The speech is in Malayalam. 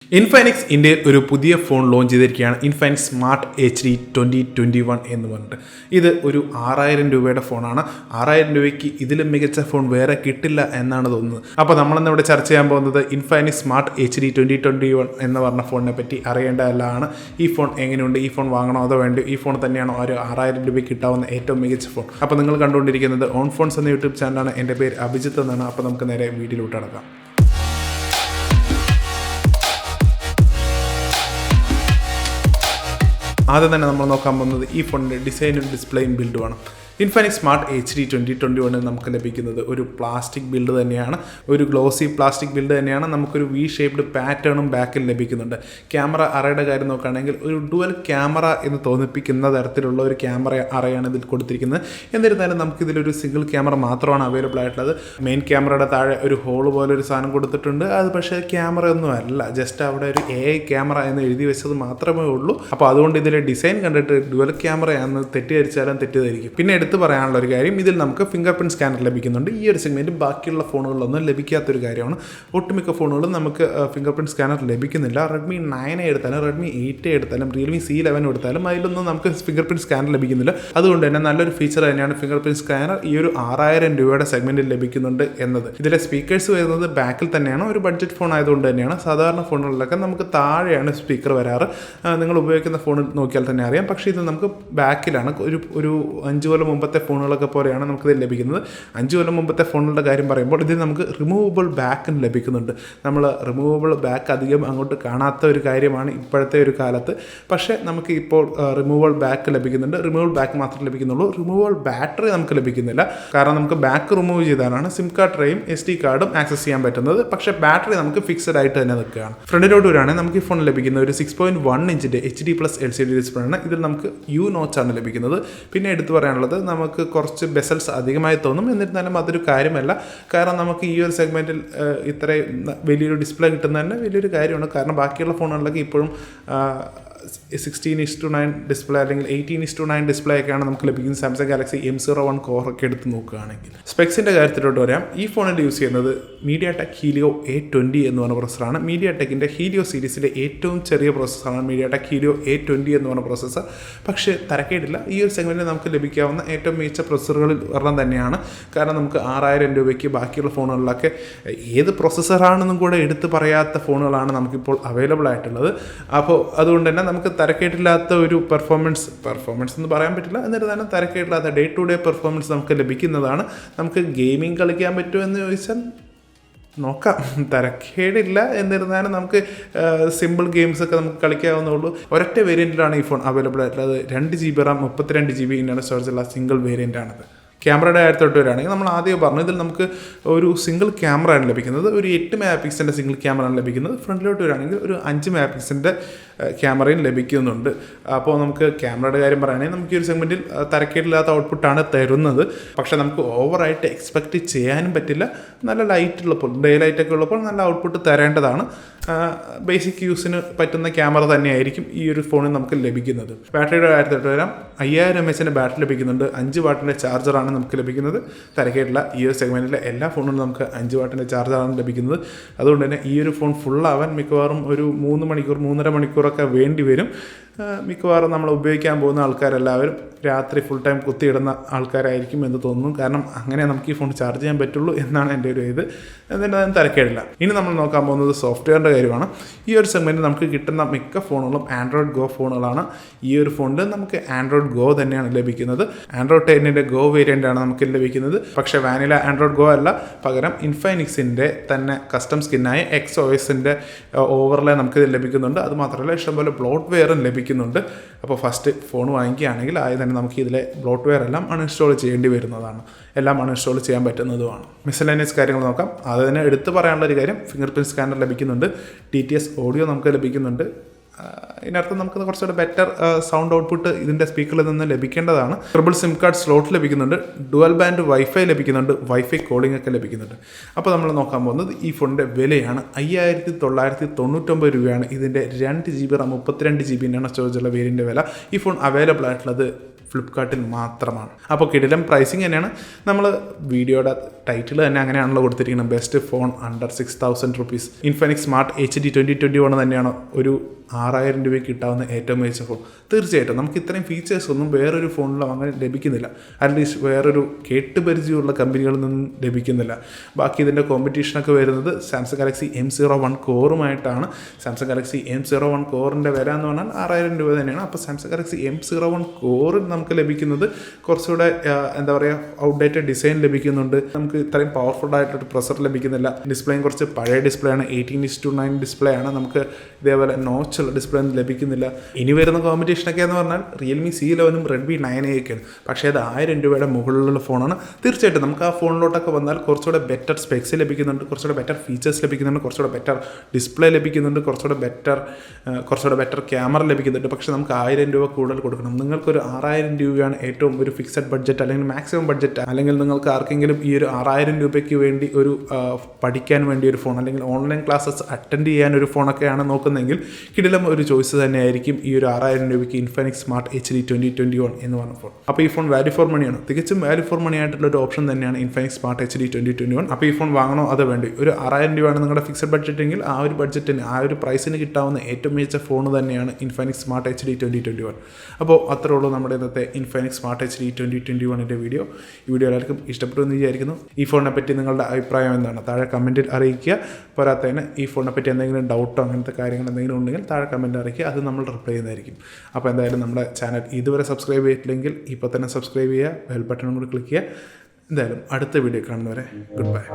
ഇൻഫൈനിക്സ് ഇന്ത്യയിൽ ഒരു പുതിയ ഫോൺ ലോഞ്ച് ചെയ്തിരിക്കുകയാണ്. ഇൻഫൈനിക്സ് സ്മാർട്ട് HD 2021 എന്ന് പറഞ്ഞിട്ട്. ഇത് ഒരു 6000 രൂപയുടെ ഫോണാണ്. 6000 രൂപയ്ക്ക് ഇതിലും മികച്ച ഫോൺ വേറെ കിട്ടില്ല എന്നാണ് തോന്നുന്നത്. അപ്പോൾ നമ്മളിന്ന് ഇവിടെ ചർച്ച ചെയ്യാൻ പോകുന്നത് ഇൻഫൈനിക്സ് സ്മാർട്ട് HD 2021 എന്ന് പറഞ്ഞ ഫോണിനെ പറ്റി അറിയേണ്ടതല്ലാണ്. ഈ ഫോൺ എങ്ങനെയുണ്ട്, ഈ ഫോൺ വാങ്ങണോ അതോ വേണ്ടി, ഈ ഫോൺ തന്നെയാണോ ഒരു 6000 രൂപയ്ക്ക് കിട്ടാവുന്ന ഏറ്റവും മികച്ച ഫോൺ. അപ്പോൾ നിങ്ങൾ കണ്ടുകൊണ്ടിരിക്കുന്നത് ഓൺ ഫോൺസ് എന്ന യൂട്യൂബ് ചാനലാണ്. എൻ്റെ പേര് അഭിജിത്ത് എന്നാണ്. അപ്പോൾ നമുക്ക് നേരെ വീഡിയോയിലോട്ട് കടക്കാം. ആദ്യം തന്നെ നമ്മൾ നോക്കാൻ പോകുന്നത് ഈ ഫോണിൻ്റെ ഡിസൈനും ഡിസ്പ്ലേയും ബിൽഡുമാണ്. ഇൻഫിനിക്സ് സ്മാർട്ട് HD 2021 നമുക്ക് ലഭിക്കുന്നത് ഒരു പ്ലാസ്റ്റിക് ബിൽഡ് തന്നെയാണ്, ഒരു ഗ്ലോസി പ്ലാസ്റ്റിക് ബിൽഡ് തന്നെയാണ്. നമുക്കൊരു വി ഷേപ്ഡ് പാറ്റേണും ബാക്കിൽ ലഭിക്കുന്നുണ്ട്. ക്യാമറ അറയുടെ കാര്യം നോക്കുകയാണെങ്കിൽ ഒരു ഡുവൽ ക്യാമറ എന്ന് തോന്നിപ്പിക്കുന്ന തരത്തിലുള്ള ഒരു ക്യാമറ അറയാണ് ഇതിൽ കൊടുത്തിരിക്കുന്നത്. എന്നിരുന്നാലും നമുക്കിതിലൊരു സിംഗിൾ ക്യാമറ മാത്രമാണ് അവൈലബിൾ ആയിട്ടുള്ളത്. മെയിൻ ക്യാമറയുടെ താഴെ ഒരു ഹോള് പോലെ ഒരു സാധനം കൊടുത്തിട്ടുണ്ട്. അത് പക്ഷേ ക്യാമറ ഒന്നും അല്ല, ജസ്റ്റ് അവിടെ ഒരു AI ക്യാമറ എന്ന് എഴുതി വെച്ചത് മാത്രമേ ഉള്ളൂ. അപ്പോൾ അതുകൊണ്ട് ഇതിലെ ഡിസൈൻ കണ്ടിട്ട് ഡുവൽ ക്യാമറയാണെന്ന് തെറ്റിദ്ധരിച്ചാലും തെറ്റിദ്ധരിക്കും. പിന്നെ എടുത്ത് പറയാനുള്ള ഒരു കാര്യം, ഇതിൽ നമുക്ക് ഫിംഗർ പ്രിന്റ് സ്കാനർ ലഭിക്കുന്നുണ്ട്. ഈ ഒരു സെഗ്മെന്റ് ബാക്കിയുള്ള ഫോണുകളിലൊന്നും ലഭിക്കാത്തൊരു കാര്യമാണ്. ഒട്ടുമിക്ക ഫോണുകളും നമുക്ക് ഫിംഗർ പ്രിന്റ് സ്കാനർ ലഭിക്കുന്നില്ല. റെഡ്മി 9 എടുത്താലും റെഡ്മി 8 എടുത്താലും റിയൽമി C11 എടുത്താലും അതിലൊന്നും നമുക്ക് ഫിംഗർ പ്രിന്റ് സ്കാനർ ലഭിക്കുന്നില്ല. അതുകൊണ്ട് തന്നെ നല്ലൊരു ഫീച്ചർ തന്നെയാണ് ഫിംഗർ പ്രിന്റ് സ്കാനർ ഈ ഒരു 6000 രൂപയുടെ സെഗ്മെന്റിൽ ലഭിക്കുന്നുണ്ട് എന്നത്. ഇതിലെ സ്പീക്കേഴ്സ് വരുന്നത് ബാക്കിൽ തന്നെയാണ്. ഒരു ബഡ്ജറ്റ് ഫോൺ ആയതുകൊണ്ട് തന്നെയാണ്. സാധാരണ ഫോണുകളിലൊക്കെ നമുക്ക് താഴെയാണ് സ്പീക്കർ വരാറ്. നിങ്ങൾ ഉപയോഗിക്കുന്ന ഫോൺ നോക്കിയാൽ തന്നെ അറിയാം. പക്ഷേ ഇത് നമുക്ക് ബാക്കിലാണ്. ഒരു 5 കൊല്ലം മുമ്പത്തെ ഫോണുകളൊക്കെ പോലെയാണ് നമുക്കിത് ലഭിക്കുന്നത്. 5 കൊല്ലം മുമ്പത്തെ ഫോണുകളുടെ കാര്യം പറയുമ്പോൾ ഇതിൽ നമുക്ക് റിമൂവബിൾ ബാക്കും ലഭിക്കുന്നുണ്ട്. നമ്മൾ റിമൂവബിൾ ബാക്ക് അധികം അങ്ങോട്ട് കാണാത്ത ഒരു കാര്യമാണ് ഇപ്പോഴത്തെ ഒരു കാലത്ത്. പക്ഷേ നമുക്ക് ഇപ്പോൾ റിമൂവബിൾ ബാക്ക് ലഭിക്കുന്നുണ്ട്. റിമൂവബിൾ ബാക്ക് മാത്രമേ ലഭിക്കുന്നുള്ളൂ. റിമൂവബിൾ ബാറ്ററി നമുക്ക് ലഭിക്കുന്നില്ല. കാരണം നമുക്ക് ബാക്ക് റിമൂവ് ചെയ്താലാണ് സിം കാർഡ് ട്രേയും SD കാർഡും ആക്സസ് ചെയ്യാൻ പറ്റുന്നത്. പക്ഷേ ബാറ്ററി നമുക്ക് ഫിക്സഡ് ആയിട്ട് തന്നെ നിൽക്കുകയാണ്. ഫ്രണ്ടിലോട്ട് വരികയാണെങ്കിൽ നമുക്ക് ഈ ഫോൺ ലഭിക്കുന്ന ഒരു 6.1 ഇഞ്ചിൻ്റെ HD+LCD ഡിസ്പ്ലേ ആണ്. ഇതിൽ നമുക്ക് U നോച്ച് ആണ് ലഭിക്കുന്നത്. പിന്നെ എടുത്തു പറയാനുള്ളത്, നമുക്ക് കുറച്ച് ബെസൽസ് അധികമായി തോന്നും. എന്നിരുന്നാലും അതൊരു കാര്യമല്ല. കാരണം നമുക്ക് ഈ ഒരു സെഗ്മെൻറ്റിൽ ഇത്രയും വലിയൊരു ഡിസ്പ്ലേ കിട്ടുന്നത് തന്നെ വലിയൊരു കാര്യമാണ്. കാരണം ബാക്കിയുള്ള ഫോണുകളിലൊക്കെ ഇപ്പോഴും 16:9 ഡിസ്പ്ലേ അല്ലെങ്കിൽ 18:9 ഡിസ്പ്ലേ ഒക്കെയാണ് നമുക്ക് ലഭിക്കുന്നത്. സാംസങ് ഗാലക്സി M01 കോർ ഒക്കെ എടുത്ത് നോക്കുകയാണെങ്കിൽ. സ്പെക്സിൻ്റെ കാര്യത്തിലോട്ട് വരാം. ഈ ഫോണിൽ യൂസ് ചെയ്യുന്നത് MediaTek Helio A20 എന്ന് പറഞ്ഞ പ്രോസസ്സറാണ്. MediaTekൻ്റെ Helio സീരീസിലെ ഏറ്റവും ചെറിയ പ്രോസസ്സറാണ് MediaTek Helio A20 എന്ന് പറഞ്ഞ പ്രോസസ്സർ. പക്ഷേ തരക്കേടില്ല. ഈ ഒരു സെഗ്മെൻറ്റിൽ നമുക്ക് ലഭിക്കാവുന്ന ഏറ്റവും മികച്ച പ്രോസസ്സറുകളിൽ ഒരെണ്ണം തന്നെയാണ്. കാരണം നമുക്ക് 6000 രൂപയ്ക്ക് ബാക്കിയുള്ള ഫോണുകളിലൊക്കെ ഏത് പ്രോസസ്സറാണെന്നും കൂടെ എടുത്ത് പറയാത്ത ഫോണുകളാണ് നമുക്കിപ്പോൾ അവൈലബിൾ ആയിട്ടുള്ളത്. അപ്പോൾ അതുകൊണ്ട് തന്നെ നമുക്ക് തരക്കേടില്ലാത്ത ഒരു പെർഫോമൻസ് എന്ന് പറയാൻ പറ്റില്ല, എന്നിരുന്നാലും തരക്കേടില്ലാത്ത ഡേ ടു ഡേ പെർഫോമൻസ് നമുക്ക് ലഭിക്കുന്നതാണ്. നമുക്ക് ഗെയിമിംഗ് കളിക്കാൻ പറ്റുമോ എന്ന് ചോദിച്ചാൽ നോക്കാം, തരക്കേടില്ല. എന്നിരുന്നാലും നമുക്ക് സിമ്പിൾ ഗെയിംസ് ഒക്കെ നമുക്ക് കളിക്കാവുന്നുള്ളൂ. ഒരൊറ്റ വേരിയൻറ്റിലാണ് ഈ ഫോൺ അവൈലബിൾ ആയിട്ടുള്ളത്. 2GB RAM 32GB internal storage ഉള്ള സിംഗിൾ വേരിയൻ്റാണിത്. ക്യാമറയുടെ കാര്യത്തോട്ട് വരികയാണെങ്കിൽ നമ്മൾ ആദ്യം പറഞ്ഞു, ഇതിൽ നമുക്ക് ഒരു സിംഗിൾ ക്യാമറയാണ് ലഭിക്കുന്നത്. ഒരു 8 MP സിംഗിൾ ക്യാമറയാണ് ലഭിക്കുന്നത്. ഫ്രണ്ടിലോട്ട് വരികയാണെങ്കിൽ ഒരു 5 MP ക്യാമറയും ലഭിക്കുന്നുണ്ട്. അപ്പോൾ നമുക്ക് ക്യാമറയുടെ കാര്യം പറയുകയാണെങ്കിൽ നമുക്ക് ഈ ഒരു സെഗ്മെൻറ്റിൽ തരക്കേടില്ലാത്ത ഔട്ട്പുട്ടാണ് തരുന്നത്. പക്ഷേ നമുക്ക് ഓവറായിട്ട് എക്സ്പെക്റ്റ് ചെയ്യാനും പറ്റില്ല. നല്ല ലൈറ്റ് ഉള്ളപ്പോൾ, ഡേ ലൈറ്റൊക്കെ ഉള്ളപ്പോൾ നല്ല ഔട്ട്പുട്ട് തരേണ്ടതാണ്. ബേസിക് യൂസിന് പറ്റുന്ന ക്യാമറ തന്നെയായിരിക്കും ഈ ഒരു ഫോണിൽ നമുക്ക് ലഭിക്കുന്നത്. ബാറ്ററിയുടെ കാര്യത്തോട്ട് വരാം. 5000 mAh ബാറ്ററി ലഭിക്കുന്നുണ്ട്. 5 വാട്ടിൻ്റെ ചാർജറാണ് നമുക്ക് ലഭിക്കുന്നത്. തരക്കേടില്ല. ഈ ഒരു സെഗ്മെൻറ്റിലെ എല്ലാ ഫോണുകളും നമുക്ക് 5 വാട്ടിൻ്റെ ചാർജറാണ് ലഭിക്കുന്നത്. അതുകൊണ്ട് തന്നെ ഈ ഒരു ഫോൺ ഫുള്ളാവാൻ മിക്കവാറും ഒരു 3 മണിക്കൂർ 3.5 മണിക്കൂറൊക്കെ വേണ്ടി വരും. മിക്കവാറും നമ്മൾ ഉപയോഗിക്കാൻ പോകുന്ന ആൾക്കാരെല്ലാവരും രാത്രി ഫുൾ ടൈം കുത്തിയിടുന്ന ആൾക്കാരായിരിക്കും എന്ന് തോന്നുന്നു. കാരണം അങ്ങനെ നമുക്ക് ഈ ഫോൺ ചാർജ് ചെയ്യാൻ പറ്റുള്ളൂ എന്നാണ് എൻ്റെ ഒരു ഇത്. എന്നിട്ട് തരക്കേടില്ല. ഇനി നമ്മൾ നോക്കാൻ പോകുന്നത് സോഫ്റ്റ്വെയറിൻ്റെ കാര്യമാണ്. ഈ ഒരു സെഗ്മെൻറ്റിൽ നമുക്ക് കിട്ടുന്ന മിക്ക ഫോണുകളും ആൻഡ്രോയിഡ് ഗോ ഫോണുകളാണ്. ഈ ഒരു ഫോണിൽ നമുക്ക് ആൻഡ്രോയിഡ് ഗോ തന്നെയാണ് ലഭിക്കുന്നത്. ആൻഡ്രോയിഡ് 10ൻ്റെ ഗോ വേരിയൻ്റാണ് നമുക്ക് ലഭിക്കുന്നത്. പക്ഷേ വാനില ആൻഡ്രോയിഡ് ഗോ അല്ല, പകരം ഇൻഫൈനിക്സിൻ്റെ തന്നെ കസ്റ്റം സ്കിന്നായ XOSൻ്റെ ഓവർലേ നമുക്ക് ലഭിക്കുന്നുണ്ട്. അതുമാത്രമല്ല ഇഷ്ടംപോലെ ബ്ലോട്ട്വെയറും ലഭിക്കുന്നുണ്ട്. അപ്പോൾ ഫസ്റ്റ് ഫോൺ വാങ്ങിക്കുകയാണെങ്കിൽ ആദ്യം തന്നെ നമുക്ക് ഇതിലെ ബ്ലോട്ട്വെയർ എല്ലാം അൺഇൻസ്റ്റാൾ ചെയ്യേണ്ടി വരുന്നതാണ്. എല്ലാം അൺഇൻസ്റ്റാൾ ചെയ്യാൻ പറ്റുന്നതുമാണ്. മിസ്സലേനിയസ് കാര്യങ്ങൾ നോക്കാം. അതിന് എടുത്ത് പറയാനുള്ള ഒരു കാര്യം, ഫിംഗർ പ്രിന്റ് സ്കാനർ ലഭിക്കുന്നുണ്ട്. TTS ഓഡിയോ നമുക്ക് ലഭിക്കുന്നുണ്ട്. ഇതിനർത്ഥം നമുക്ക് കുറച്ചുകൂടെ ബെറ്റർ സൗണ്ട് ഔട്ട്പുട്ട് ഇതിൻ്റെ സ്പീക്കറിൽ നിന്ന് ലഭിക്കേണ്ടതാണ്. ട്രിപ്പിൾ സിം കാർഡ് സ്ലോട്ട് ലഭിക്കുന്നുണ്ട്. ഡുവൽ ബാൻഡ് വൈഫൈ ലഭിക്കുന്നുണ്ട്. വൈഫൈ കോളിംഗ് ഒക്കെ ലഭിക്കുന്നുണ്ട്. അപ്പോൾ നമ്മൾ നോക്കാൻ പോകുന്നത് ഈ ഫോണിൻ്റെ വിലയാണ്. 5999 രൂപയാണ് ഇതിൻ്റെ 2GB RAM 32GB ഇൻ്റർണൽ സ്റ്റോറേജുള്ള വേരിയൻ്റെ വില. ഈ ഫോൺ അവൈലബിൾ ആയിട്ടുള്ളത് ഫ്ലിപ്കാർട്ടിൽ മാത്രമാണ്. അപ്പോൾ കിടിലം പ്രൈസിങ് തന്നെയാണ്. നമ്മൾ വീഡിയോയുടെ ടൈറ്റിൽ തന്നെ അങ്ങനെയാണല്ലോ കൊടുത്തിരിക്കുന്നത്, best phone under 6000 rupees. Infinix smart HD 2021 തന്നെയാണ് ഒരു 6000 രൂപയ്ക്ക് കിട്ടാവുന്ന ഏറ്റവും മികച്ച ഫോൺ. തീർച്ചയായിട്ടും നമുക്ക് ഇത്രയും ഫീച്ചേഴ്സ് ഒന്നും വേറൊരു ഫോണിലും അങ്ങനെ ലഭിക്കുന്നില്ല. അറ്റ്ലീസ്റ്റ് വേറൊരു കേട്ടുപരിചയമുള്ള കമ്പനികളിൽ നിന്നും ലഭിക്കുന്നില്ല. ബാക്കി ഇതിൻ്റെ കോമ്പറ്റീഷനൊക്കെ വരുന്നത് സാംസങ് ഗാലക്സി M01 കോറുമായിട്ടാണ്. സാംസങ് ഗാലക്സി M01 കോറിൻ്റെ വില എന്ന് പറഞ്ഞാൽ 6000 രൂപ തന്നെയാണ്. അപ്പോൾ സാംസങ് ഗാലക്സി M01 കോറിൽ നമുക്ക് ലഭിക്കുന്നത് കുറച്ചുകൂടെ എന്താ പറയുക, ഔട്ട്ഡേറ്റഡ് ഡിസൈൻ ലഭിക്കുന്നുണ്ട്. നമുക്ക് ഇത്രയും പവർഫുൾ ആയിട്ടൊരു പ്രൊസർ ലഭിക്കുന്നില്ല. ഡിസ്പ്ലേയും കുറച്ച് പഴയ ഡിസ്പ്ലേ ആണ്, 18:9 ഡിസ്പ്ലേ ആണ്. നമുക്ക് ഇതേപോലെ നോച്ചുള്ള ഡിസ്പ്ലേ ഒന്നും ലഭിക്കുന്നില്ല. ഇനി വരുന്ന കോമ്പറ്റീഷനൊക്കെ എന്ന് പറഞ്ഞാൽ റിയൽമി C11 റെഡ്മി 9A ഒക്കെയാണ്. പക്ഷേ അത് 1000 രൂപയുടെ മുകളിലുള്ള ഫോണാണ്. തീർച്ചയായിട്ടും നമുക്ക് ആ ഫോണിലോട്ടൊക്കെ വന്നാൽ കുറച്ചുകൂടെ ബെറ്റർ സ്പെക്സ് ലഭിക്കുന്നുണ്ട്, കുറച്ചുകൂടെ ബെറ്റർ ഫീച്ചേഴ്സ് ലഭിക്കുന്നുണ്ട്, കുറച്ചുകൂടെ ബെറ്റർ ഡിസ്പ്ലേ ലഭിക്കുന്നുണ്ട്, കുറച്ചുകൂടെ ബെറ്റർ ക്യാമറ ലഭിക്കുന്നുണ്ട്. പക്ഷേ നമുക്ക് 1000 രൂപ കൂടുതൽ കൊടുക്കണം. നിങ്ങൾക്കൊരു 6000 രൂപയാണ് ഏറ്റവും ഒരു ഫിക്സഡ് ബഡ്ജറ്റ് അല്ലെങ്കിൽ മാക്സിമം ബഡ്ജറ്റ്, അല്ലെങ്കിൽ നിങ്ങൾക്ക് ആർക്കെങ്കിലും ഈ ഒരു 6000 രൂപയ്ക്ക് വേണ്ടി ഒരു പഠിക്കാൻ വേണ്ടി ഒരു ഫോൺ അല്ലെങ്കിൽ ഓൺലൈൻ ക്ലാസ്സസ് അറ്റൻഡ് ചെയ്യാൻ ഒരു ഫോണൊക്കെയാണ് നോക്കുന്നതെങ്കിൽ കിടിലം ഒരു ചോയ്സ് തന്നെയായിരിക്കും ഈ ഒരു 6000 രൂപയ്ക്ക് ഇൻഫിനിക്സ് സ്മാർട്ട് HD 2021 എന്ന് പറഞ്ഞ ഫോൺ. അപ്പോൾ ഈ ഫോൺ വാല്യൂ ഫോർ മണിയാണ്, തികച്ചും വാല്യൂ ഫോർ മണി ആയിട്ടുള്ള ഒരു ഓപ്ഷൻ തന്നെയാണ് ഇൻഫിനിക്സ് സ്മാർട്ട് HD 2021. അപ്പോൾ ഈ ഫോൺ വാങ്ങണോ അതോ വേണ്ടി? ഒരു 6000 രൂപയാണ് നിങ്ങളുടെ ഫിക്സഡ് ബഡ്ജറ്റ് എങ്കിൽ ആ ഒരു ബഡ്ജറ്റിന് ആ ഒരു പ്രൈസിന് കിട്ടാവുന്ന ഏറ്റവും മികച്ച ഫോൺ തന്നെയാണ് ഇൻഫിനിക്സ് സ്മാർട്ട് HD 2021. അപ്പോൾ അത്രേ ഉള്ളൂ നമ്മുടെ ഇന്നത്തെ ഇൻഫിനിക്സ് സ്മാർട്ട് HD 2021 വീഡിയോ. ഈ വീഡിയോ എല്ലാവർക്കും ഇഷ്ടപ്പെട്ടു എന്ന് വിചാരിക്കുന്നു. ഈ ഫോണിനെ പറ്റി നിങ്ങളുടെ അഭിപ്രായം എന്താണ് താഴെ കമൻറ്റിൽ അറിയിക്കുക. പോരാത്തതിന് ഈ ഫോണിനെ പറ്റി എന്തെങ്കിലും ഡൗട്ടോ അങ്ങനത്തെ കാര്യങ്ങൾ എന്തെങ്കിലും ഉണ്ടെങ്കിൽ താഴെ കമൻറ്റ് അറിയിക്കുക, അത് നമ്മൾ റിപ്ലൈ ചെയ്യുന്നതായിരിക്കും. അപ്പോൾ എന്തായാലും നമ്മുടെ ചാനൽ ഇതുവരെ സബ്സ്ക്രൈബ് ചെയ്തിട്ടില്ലെങ്കിൽ ഇപ്പോൾ തന്നെ സബ്സ്ക്രൈബ് ചെയ്യുക, ബെൽ ബട്ടണും കൂടി ക്ലിക്ക് ചെയ്യുക. എന്തായാലും അടുത്ത വീഡിയോ കാണുന്നവരെ ഗുഡ് ബൈ.